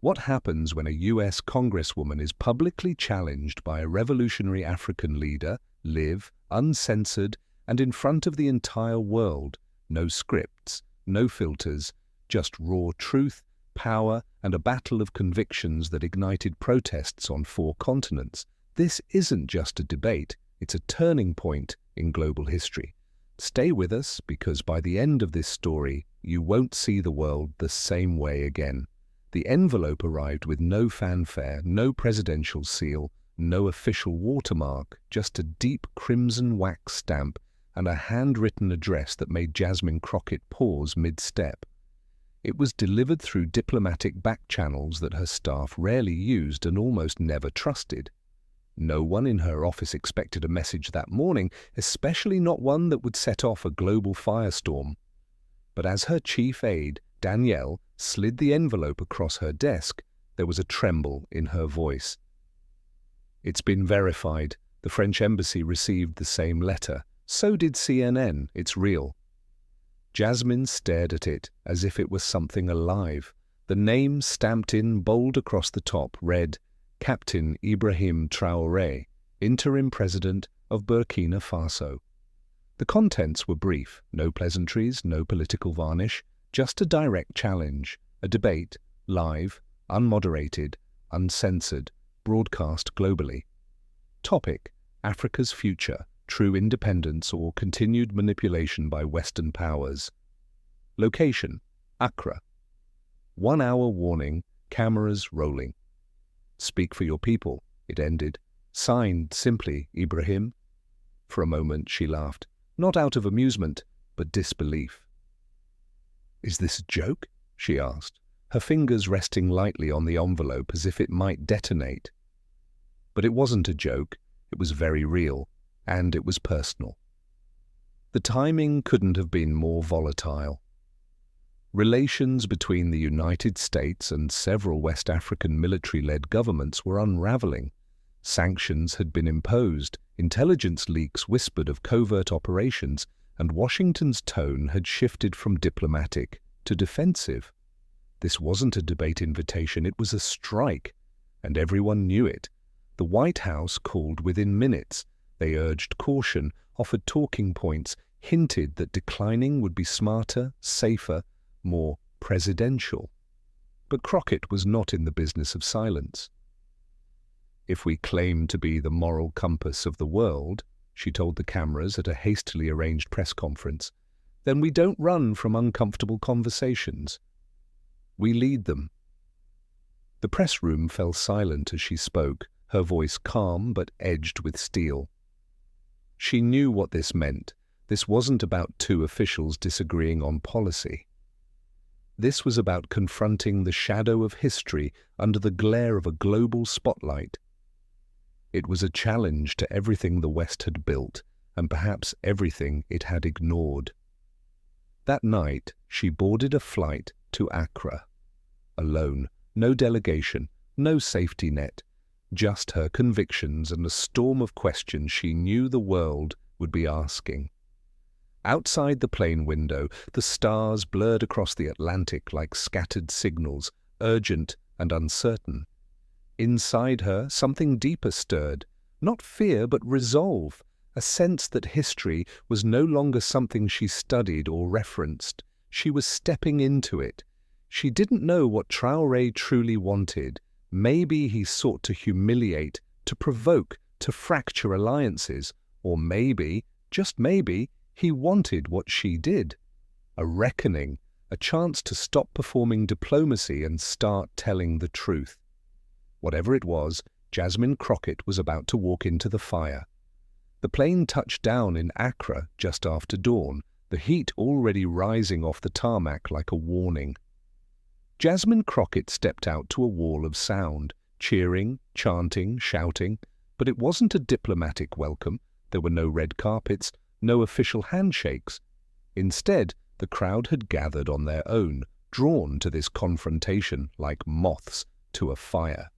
What happens when a US Congresswoman is publicly challenged by a revolutionary African leader, live, uncensored, and in front of the entire world? No scripts, no filters, just raw truth, power, and a battle of convictions that ignited protests on 4 continents. This isn't just a debate, it's a turning point in global history. Stay with us, because by the end of this story, you won't see the world the same way again. The envelope arrived with no fanfare, no presidential seal, no official watermark, just a deep crimson wax stamp and a handwritten address that made Jasmine Crockett pause mid-step. It was delivered through diplomatic back channels that her staff rarely used and almost never trusted. No one in her office expected a message that morning, especially not one that would set off a global firestorm. But as her chief aide, Danielle, slid the envelope across her desk, there was a tremble in her voice. "It's been verified. The French embassy received the same letter. So did CNN. It's real." Jasmine stared at it as if it was something alive. The name stamped in bold across the top read, Captain Ibrahim Traoré, Interim President of Burkina Faso. The contents were brief, no pleasantries, no political varnish, just a direct challenge, a debate, live, unmoderated, uncensored, broadcast globally. Topic: Africa's future, true independence or continued manipulation by Western powers. Location: Accra. 1 hour warning, cameras rolling. "Speak for your people," it ended. Signed simply, Ibrahim. For a moment she laughed, not out of amusement, but disbelief. "Is this a joke?" she asked, her fingers resting lightly on the envelope as if it might detonate. But it wasn't a joke, it was very real, and it was personal. The timing couldn't have been more volatile. Relations between the United States and several West African military-led governments were unraveling. Sanctions had been imposed, intelligence leaks whispered of covert operations, and Washington's tone had shifted from diplomatic to defensive. This wasn't a debate invitation, it was a strike, and everyone knew it. The White House called within minutes. They urged caution, offered talking points, hinted that declining would be smarter, safer, more presidential. But Crockett was not in the business of silence. "If we claim to be the moral compass of the world," she told the cameras at a hastily arranged press conference, "then we don't run from uncomfortable conversations. We lead them." The press room fell silent as she spoke, her voice calm but edged with steel. She knew what this meant. This wasn't about 2 officials disagreeing on policy. This was about confronting the shadow of history under the glare of a global spotlight. It was a challenge to everything the West had built, and perhaps everything it had ignored. That night, she boarded a flight to Accra. Alone, no delegation, no safety net, just her convictions and a storm of questions she knew the world would be asking. Outside the plane window, the stars blurred across the Atlantic like scattered signals, urgent and uncertain. Inside her, something deeper stirred, not fear but resolve, a sense that history was no longer something she studied or referenced. She was stepping into it. She didn't know what Traoré truly wanted. Maybe he sought to humiliate, to provoke, to fracture alliances, or maybe, just maybe, he wanted what she did. A reckoning, a chance to stop performing diplomacy and start telling the truth. Whatever it was, Jasmine Crockett was about to walk into the fire. The plane touched down in Accra just after dawn, the heat already rising off the tarmac like a warning. Jasmine Crockett stepped out to a wall of sound, cheering, chanting, shouting, but it wasn't a diplomatic welcome. There were no red carpets, no official handshakes. Instead, the crowd had gathered on their own, drawn to this confrontation like moths to a fire.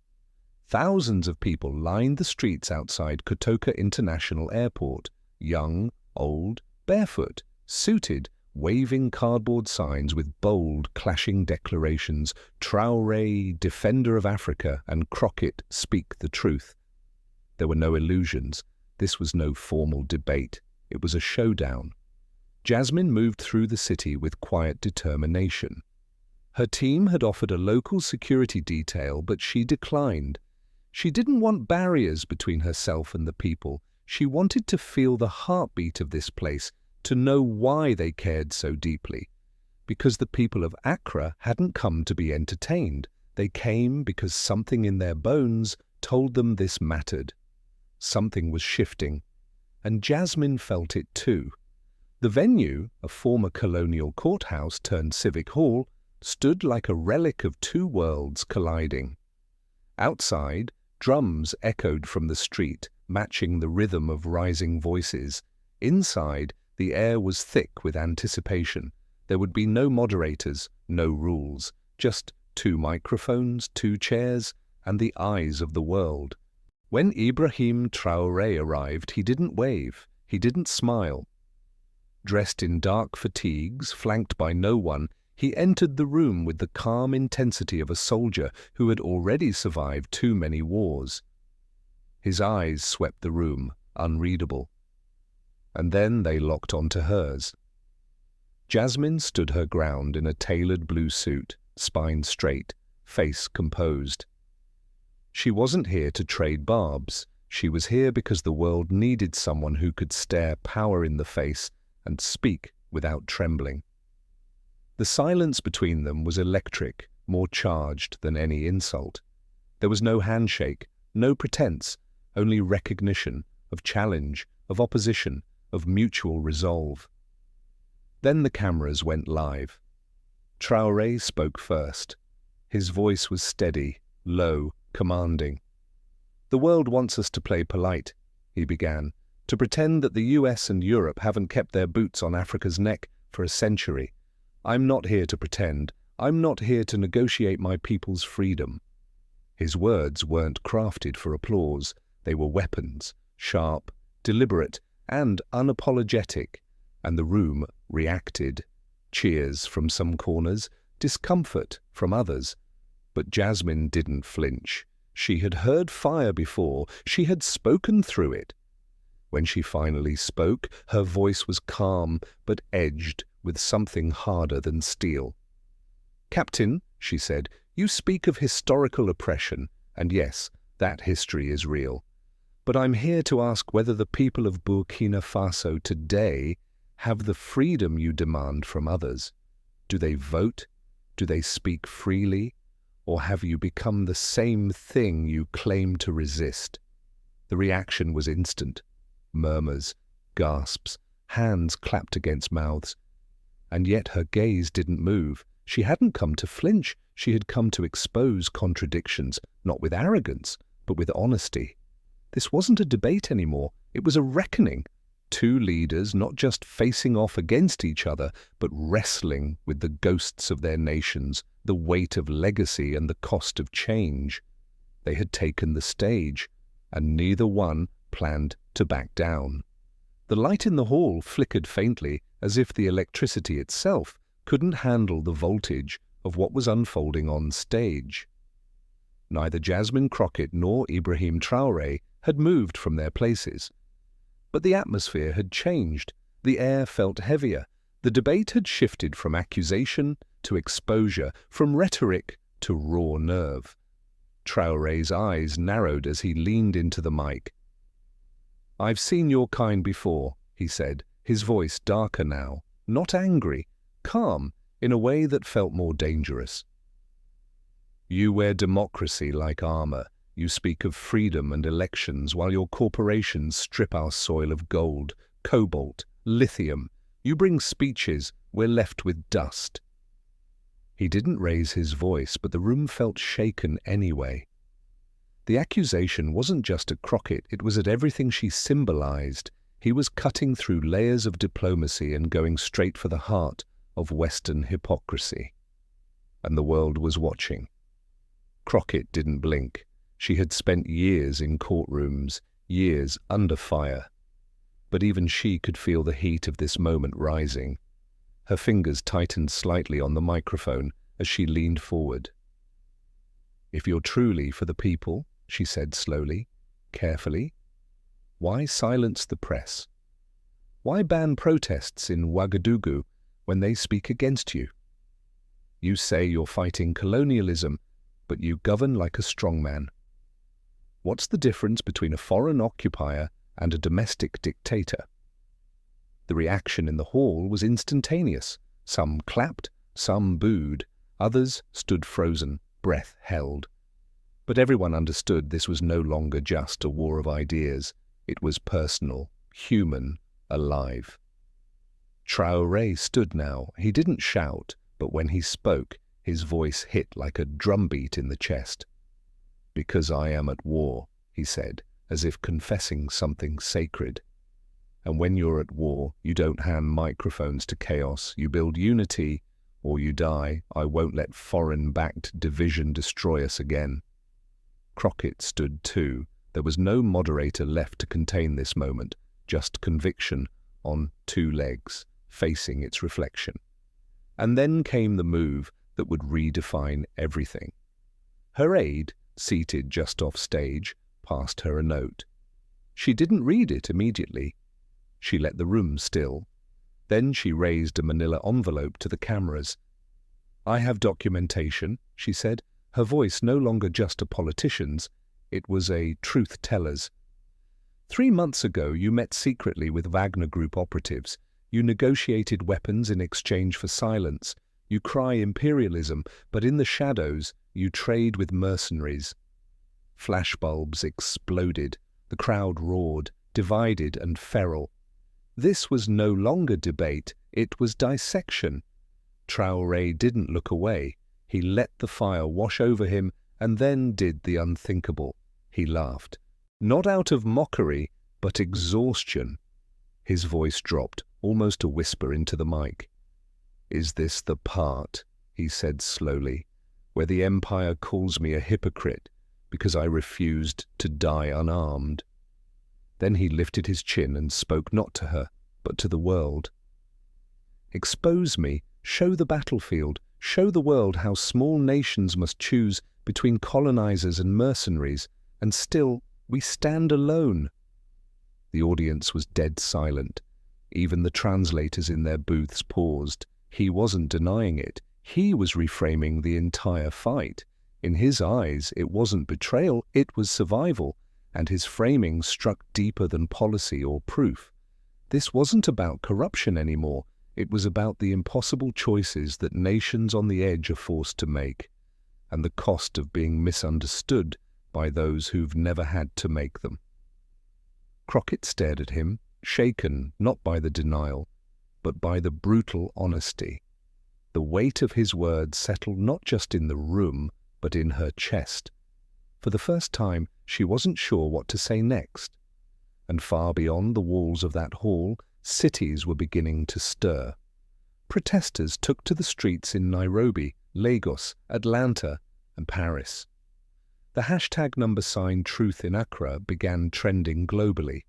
Thousands of people lined the streets outside Kotoka International Airport, young, old, barefoot, suited, waving cardboard signs with bold, clashing declarations: Traoré, defender of Africa, and Crockett, speak the truth. There were no illusions. This was no formal debate. It was a showdown. Jasmine moved through the city with quiet determination. Her team had offered a local security detail, but she declined. She didn't want barriers between herself and the people. She wanted to feel the heartbeat of this place, to know why they cared so deeply. Because the people of Accra hadn't come to be entertained. They came because something in their bones told them this mattered. Something was shifting, and Jasmine felt it too. The venue, a former colonial courthouse turned civic hall, stood like a relic of two worlds colliding. Outside, drums echoed from the street, matching the rhythm of rising voices. Inside, the air was thick with anticipation. There would be no moderators, no rules, just 2 microphones, 2 chairs, and the eyes of the world. When Ibrahim Traoré arrived, he didn't wave, he didn't smile. Dressed in dark fatigues, flanked by no one, he entered the room with the calm intensity of a soldier who had already survived too many wars. His eyes swept the room, unreadable. And then they locked onto hers. Jasmine stood her ground in a tailored blue suit, spine straight, face composed. She wasn't here to trade barbs. She was here because the world needed someone who could stare power in the face and speak without trembling. The silence between them was electric, more charged than any insult. There was no handshake, no pretense, only recognition of challenge, of opposition, of mutual resolve. Then the cameras went live. Traoré spoke first. His voice was steady, low, commanding. "The world wants us to play polite," he began, "to pretend that the US and Europe haven't kept their boots on Africa's neck for a century. I'm not here to pretend. I'm not here to negotiate my people's freedom." His words weren't crafted for applause. They were weapons, sharp, deliberate, and unapologetic, and the room reacted. Cheers from some corners, discomfort from others. But Jasmine didn't flinch. She had heard fire before. She had spoken through it. When she finally spoke, her voice was calm but edged with something harder than steel. "Captain," she said, "you speak of historical oppression, and yes, that history is real. But I'm here to ask whether the people of Burkina Faso today have the freedom you demand from others. Do they vote? Do they speak freely? Or have you become the same thing you claim to resist?" The reaction was instant. Murmurs, gasps, hands clapped against mouths. And yet her gaze didn't move. She hadn't come to flinch. She had come to expose contradictions, not with arrogance, but with honesty. This wasn't a debate anymore. It was a reckoning. Two leaders not just facing off against each other, but wrestling with the ghosts of their nations, the weight of legacy and the cost of change. They had taken the stage, and neither one planned to back down. The light in the hall flickered faintly, as if the electricity itself couldn't handle the voltage of what was unfolding on stage. Neither Jasmine Crockett nor Ibrahim Traoré had moved from their places. But the atmosphere had changed. The air felt heavier. The debate had shifted from accusation to exposure, from rhetoric to raw nerve. Traoré's eyes narrowed as he leaned into the mic. "I've seen your kind before," he said, his voice darker now, not angry, calm, in a way that felt more dangerous. "You wear democracy like armor. You speak of freedom and elections while your corporations strip our soil of gold, cobalt, lithium. You bring speeches, we're left with dust." He didn't raise his voice, but the room felt shaken anyway. The accusation wasn't just at Crockett, it was at everything she symbolized. He was cutting through layers of diplomacy and going straight for the heart of Western hypocrisy. And the world was watching. Crockett didn't blink. She had spent years in courtrooms, years under fire. But even she could feel the heat of this moment rising. Her fingers tightened slightly on the microphone as she leaned forward. "If you're truly for the people," she said slowly, carefully, "why silence the press? Why ban protests in Ouagadougou when they speak against you? You say you're fighting colonialism, but you govern like a strongman. What's the difference between a foreign occupier and a domestic dictator?" The reaction in the hall was instantaneous. Some clapped, some booed, others stood frozen, breath held. But everyone understood this was no longer just a war of ideas. It was personal, human, alive. Traoré stood now. He didn't shout, but when he spoke, his voice hit like a drumbeat in the chest. "Because I am at war," he said, as if confessing something sacred. "And when you're at war, you don't hand microphones to chaos. You build unity, or you die. I won't let foreign-backed division destroy us again." Crockett stood too. There was no moderator left to contain this moment, just conviction on two legs, facing its reflection. And then came the move that would redefine everything. Her aide, seated just off stage, passed her a note. She didn't read it immediately. She let the room still. Then she raised a manila envelope to the cameras. "I have documentation," she said, her voice no longer just a politician's, it was a truth-teller's. "3 months ago you met secretly with Wagner Group operatives. You negotiated weapons in exchange for silence. You cry imperialism, but in the shadows you trade with mercenaries." Flashbulbs exploded. The crowd roared, divided and feral. This was no longer debate, it was dissection. Traoré didn't look away. He let the fire wash over him and then did the unthinkable. He laughed. Not out of mockery, but exhaustion. His voice dropped, almost a whisper into the mic. "Is this the part," he said slowly, "where the Empire calls me a hypocrite because I refused to die unarmed?" Then he lifted his chin and spoke not to her, but to the world. "Expose me, show the battlefield, show the world how small nations must choose between colonizers and mercenaries, and still we stand alone." The audience was dead silent. Even the translators in their booths paused. He wasn't denying it. He was reframing the entire fight. In his eyes, it wasn't betrayal, it was survival, and his framing struck deeper than policy or proof. This wasn't about corruption anymore. It was about the impossible choices that nations on the edge are forced to make, and the cost of being misunderstood by those who've never had to make them. Crockett stared at him, shaken not by the denial, but by the brutal honesty. The weight of his words settled not just in the room, but in her chest. For the first time, she wasn't sure what to say next. And far beyond the walls of that hall, cities were beginning to stir. Protesters took to the streets in Nairobi, Lagos, Atlanta, and Paris. The hashtag number sign Truth in Accra began trending globally.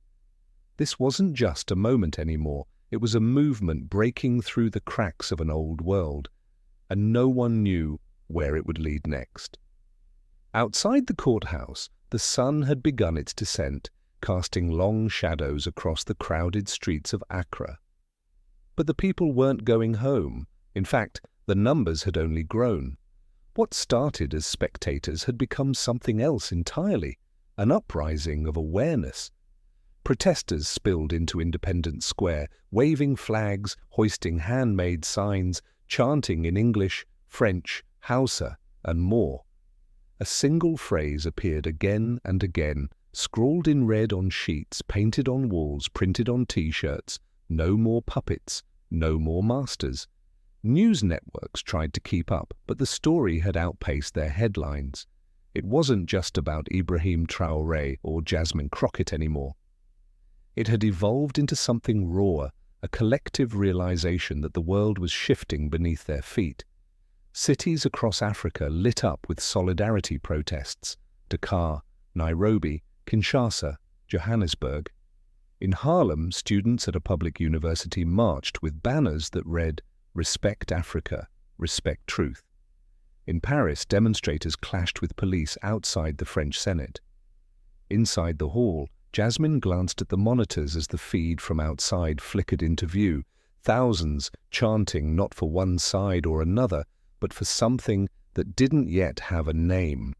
This wasn't just a moment anymore, it was a movement breaking through the cracks of an old world, and no one knew where it would lead next. Outside the courthouse, the sun had begun its descent, casting long shadows across the crowded streets of Accra. But the people weren't going home. In fact, the numbers had only grown. What started as spectators had become something else entirely, an uprising of awareness. Protesters spilled into Independence Square, waving flags, hoisting handmade signs, chanting in English, French, Hausa, and more. A single phrase appeared again and again, scrawled in red on sheets, painted on walls, printed on T-shirts. No more puppets, no more masters. News networks tried to keep up, but the story had outpaced their headlines. It wasn't just about Ibrahim Traoré or Jasmine Crockett anymore. It had evolved into something rawer, a collective realization that the world was shifting beneath their feet. Cities across Africa lit up with solidarity protests: Dakar, Nairobi, Kinshasa, Johannesburg. In Harlem, students at a public university marched with banners that read, respect Africa, respect truth. In Paris, demonstrators clashed with police outside the French Senate. Inside the hall, Jasmine glanced at the monitors as the feed from outside flickered into view, thousands chanting not for one side or another, but for something that didn't yet have a name.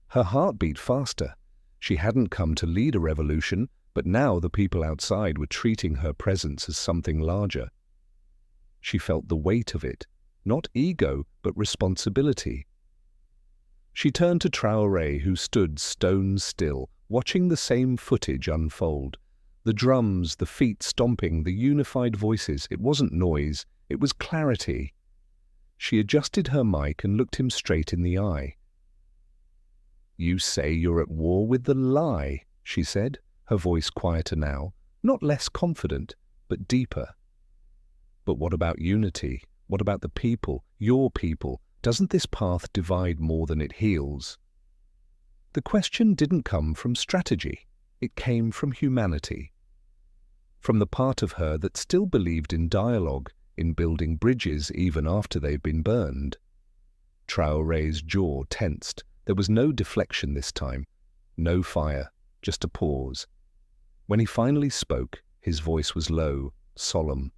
Her heart beat faster. She hadn't come to lead a revolution, but now the people outside were treating her presence as something larger. She felt the weight of it, not ego, but responsibility. She turned to Traoré, who stood stone still, watching the same footage unfold. The drums, the feet stomping, the unified voices. It wasn't noise, it was clarity. She adjusted her mic and looked him straight in the eye. "You say you're at war with the lie," she said, her voice quieter now, not less confident, but deeper. "But what about unity? What about the people, your people? Doesn't this path divide more than it heals?" The question didn't come from strategy. It came from humanity. From the part of her that still believed in dialogue, in building bridges even after they've been burned. Traoré's jaw tensed. There was no deflection this time, no fire, just a pause. When he finally spoke, his voice was low, solemn.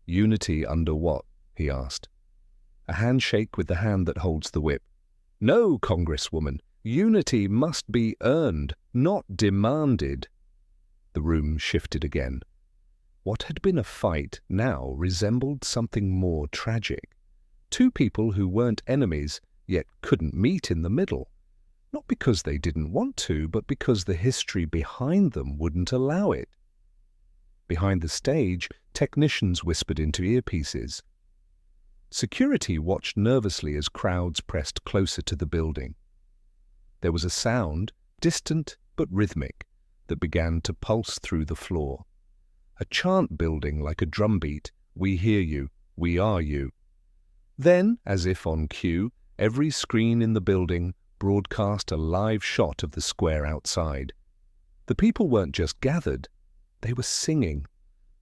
"Unity under what?" he asked. "A handshake with the hand that holds the whip." "No, Congresswoman, unity must be earned, not demanded." The room shifted again. What had been a fight now resembled something more tragic. Two people who weren't enemies, yet couldn't meet in the middle. Not because they didn't want to, but because the history behind them wouldn't allow it. Behind the stage, technicians whispered into earpieces. Security watched nervously as crowds pressed closer to the building. There was a sound, distant but rhythmic, that began to pulse through the floor. A chant building like a drumbeat, "We hear you, we are you." Then, as if on cue, every screen in the building broadcast a live shot of the square outside. The people weren't just gathered, they were singing.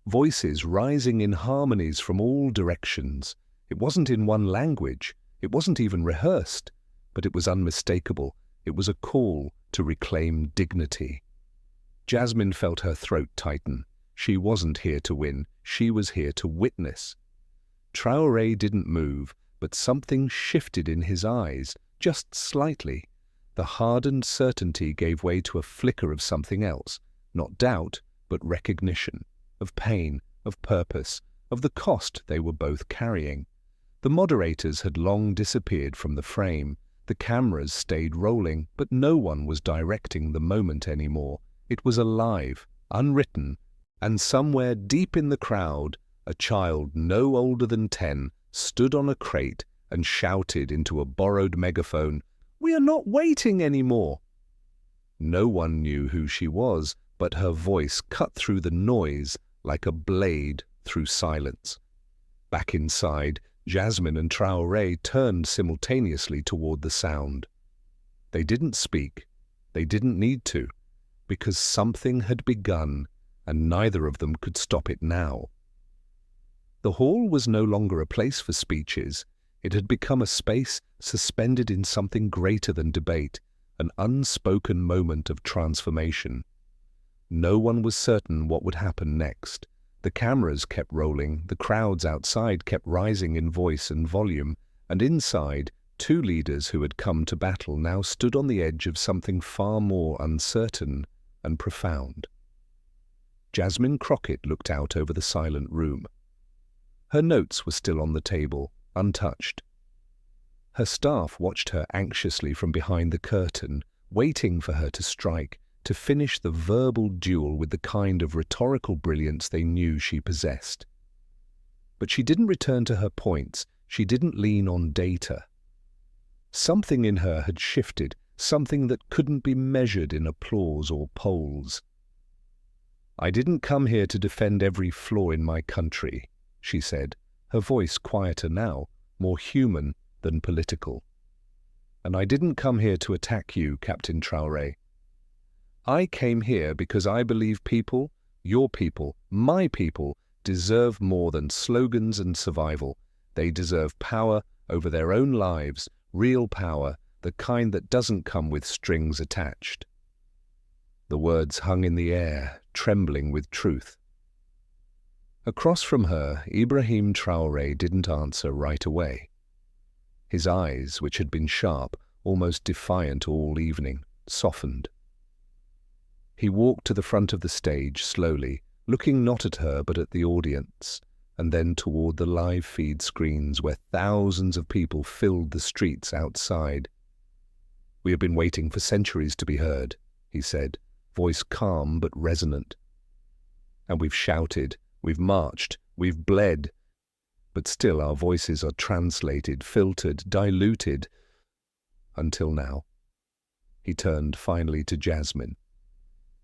Voices rising in harmonies from all directions. It wasn't in one language, it wasn't even rehearsed, but it was unmistakable. It was a call to reclaim dignity. Jasmine felt her throat tighten. She wasn't here to win, she was here to witness. Traoré didn't move, but something shifted in his eyes, just slightly. The hardened certainty gave way to a flicker of something else, not doubt, but recognition, of pain, of purpose, of the cost they were both carrying. The moderators had long disappeared from the frame. The cameras stayed rolling, but no one was directing the moment anymore. It was alive, unwritten, and somewhere deep in the crowd, a child no older than 10 stood on a crate and shouted into a borrowed megaphone, "We are not waiting anymore!" No one knew who she was, but her voice cut through the noise like a blade through silence. Back inside, Jasmine and Traoré turned simultaneously toward the sound. They didn't speak. They didn't need to, because something had begun, and neither of them could stop it now. The hall was no longer a place for speeches. It had become a space suspended in something greater than debate, an unspoken moment of transformation. No one was certain what would happen next. The cameras kept rolling, the crowds outside kept rising in voice and volume, and inside, two leaders who had come to battle now stood on the edge of something far more uncertain and profound. Jasmine Crockett looked out over the silent room. Her notes were still on the table, untouched. Her staff watched her anxiously from behind the curtain, waiting for her to strike, to finish the verbal duel with the kind of rhetorical brilliance they knew she possessed. But she didn't return to her points, she didn't lean on data. Something in her had shifted, something that couldn't be measured in applause or polls. "I didn't come here to defend every flaw in my country," she said, her voice quieter now, more human than political. "And I didn't come here to attack you, Captain Traoré. I came here because I believe people, your people, my people, deserve more than slogans and survival. They deserve power over their own lives, real power, the kind that doesn't come with strings attached. The words hung in the air, trembling with truth. Across from her, Ibrahim Traoré didn't answer right away. His eyes, which had been sharp, almost defiant all evening, softened. He walked to the front of the stage slowly, looking not at her but at the audience, and then toward the live feed screens where thousands of people filled the streets outside. "We have been waiting for centuries to be heard," he said, voice calm but resonant. "And we've shouted, we've marched, we've bled, but still our voices are translated, filtered, diluted, until now." He turned finally to Jasmine.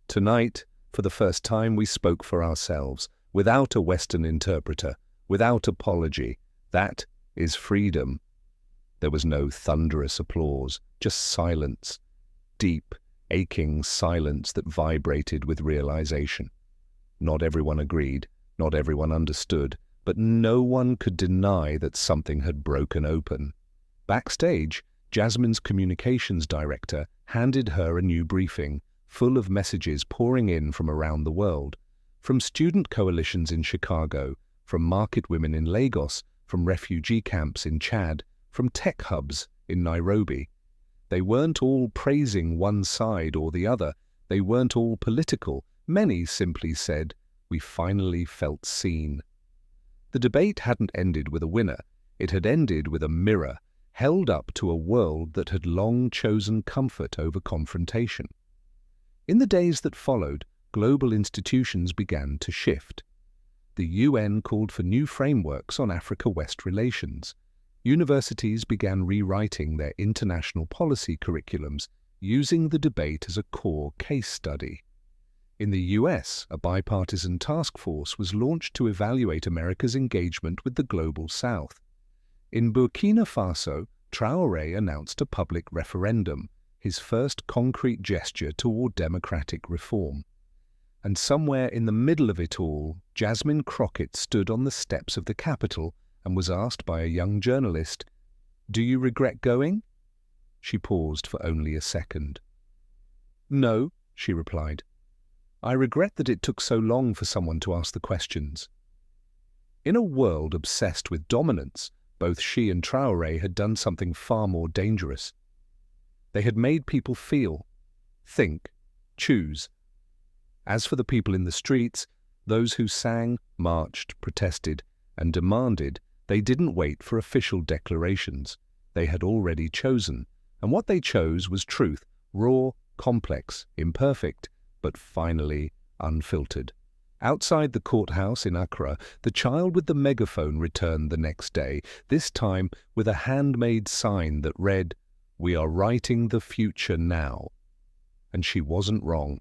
"Tonight, for the first time, we spoke for ourselves, without a Western interpreter, without apology. That is freedom." There was no thunderous applause, just silence, deep, aching silence that vibrated with realization. Not everyone agreed, not everyone understood, but no one could deny that something had broken open. Backstage, Jasmine's communications director handed her a new briefing, full of messages pouring in from around the world, from student coalitions in Chicago, from market women in Lagos, from refugee camps in Chad, from tech hubs in Nairobi. They weren't all praising one side or the other. They weren't all political. Many simply said, "We finally felt seen." The debate hadn't ended with a winner. It had ended with a mirror held up to a world that had long chosen comfort over confrontation. In the days that followed, global institutions began to shift. The UN called for new frameworks on Africa-West relations. Universities began rewriting their international policy curriculums, using the debate as a core case study. In the US, a bipartisan task force was launched to evaluate America's engagement with the Global South. In Burkina Faso, Traoré announced a public referendum, his first concrete gesture toward democratic reform. And somewhere in the middle of it all, Jasmine Crockett stood on the steps of the Capitol and was asked by a young journalist, "Do you regret going?" She paused for only a second. "No," she replied. "I regret that it took so long for someone to ask the questions." In a world obsessed with dominance, both she and Traoré had done something far more dangerous. They had made people feel, think, choose. As for the people in the streets, those who sang, marched, protested, and demanded, they didn't wait for official declarations. They had already chosen, and what they chose was truth, raw, complex, imperfect, but finally unfiltered. Outside the courthouse in Accra, the child with the megaphone returned the next day, this time with a handmade sign that read, "We are writing the future now." And she wasn't wrong.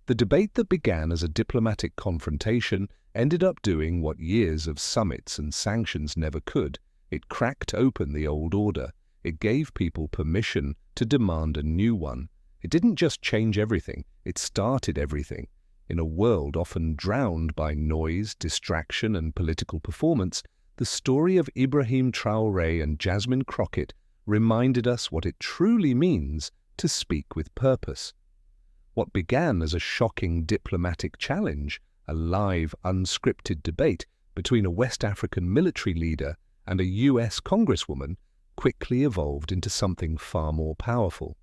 The debate that began as a diplomatic confrontation ended up doing what years of summits and sanctions never could. It cracked open the old order. It gave people permission to demand a new one. It didn't just change everything, it started everything. In a world often drowned by noise, distraction, and political performance, the story of Ibrahim Traoré and Jasmine Crockett reminded us what it truly means to speak with purpose. What began as a shocking diplomatic challenge, a live, unscripted debate between a West African military leader and a US Congresswoman, quickly evolved into something far more powerful.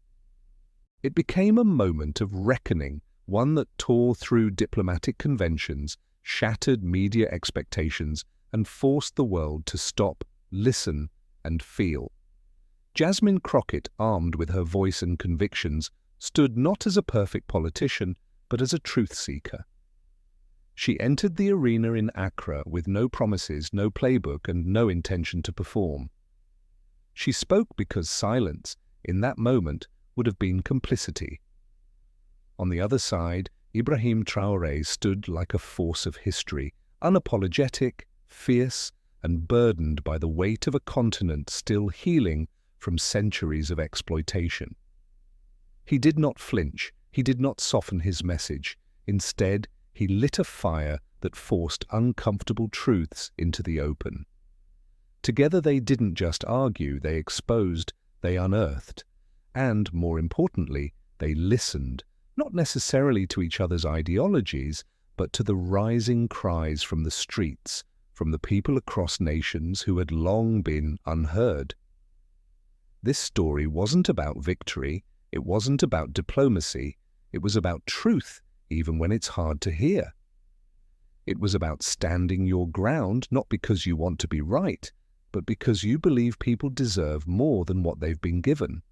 It became a moment of reckoning, one that tore through diplomatic conventions, shattered media expectations, and forced the world to stop, listen, and feel. Jasmine Crockett, armed with her voice and convictions, stood not as a perfect politician, but as a truth-seeker. She entered the arena in Accra with no promises, no playbook, and no intention to perform. She spoke because silence, in that moment, would have been complicity. On the other side, Ibrahim Traoré stood like a force of history, unapologetic, fierce, and burdened by the weight of a continent still healing from centuries of exploitation. He did not flinch, he did not soften his message. Instead, he lit a fire that forced uncomfortable truths into the open. Together they didn't just argue, they exposed, they unearthed, and, more importantly, they listened, not necessarily to each other's ideologies, but to the rising cries from the streets, from the people across nations who had long been unheard. This story wasn't about victory, it wasn't about diplomacy, it was about truth, even when it's hard to hear. It was about standing your ground, not because you want to be right, but because you believe people deserve more than what they've been given.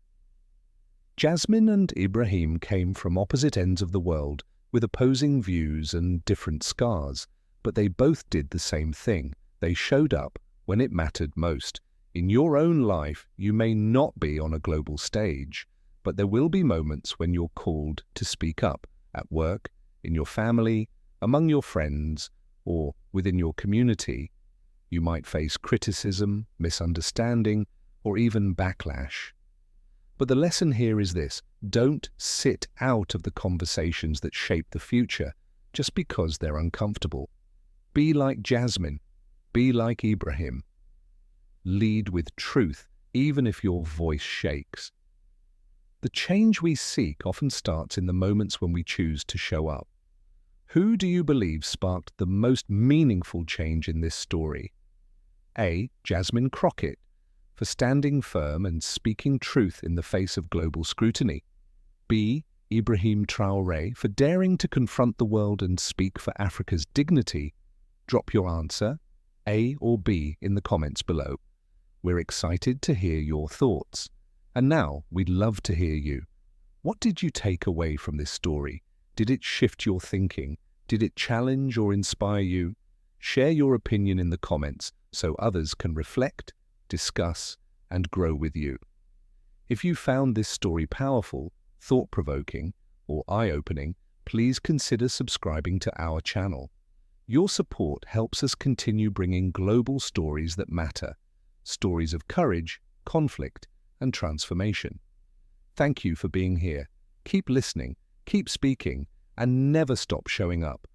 Jasmine and Ibrahim came from opposite ends of the world, with opposing views and different scars, but they both did the same thing. They showed up when it mattered most. In your own life, you may not be on a global stage, but there will be moments when you're called to speak up, at work, in your family, among your friends, or within your community. You might face criticism, misunderstanding, or even backlash. But the lesson here is this: don't sit out of the conversations that shape the future just because they're uncomfortable. Be like Jasmine. Be like Ibrahim. Lead with truth, even if your voice shakes. The change we seek often starts in the moments when we choose to show up. Who do you believe sparked the most meaningful change in this story? A. Jasmine Crockett, for standing firm and speaking truth in the face of global scrutiny. B. Ibrahim Traoré, for daring to confront the world and speak for Africa's dignity. Drop your answer, A or B, in the comments below. We're excited to hear your thoughts. And now, we'd love to hear you. What did you take away from this story? Did it shift your thinking? Did it challenge or inspire you? Share your opinion in the comments so others can reflect, discuss, and grow with you. If you found this story powerful, thought-provoking, or eye-opening, please consider subscribing to our channel. Your support helps us continue bringing global stories that matter, stories of courage, conflict, and transformation. Thank you for being here. Keep listening, keep speaking, and never stop showing up.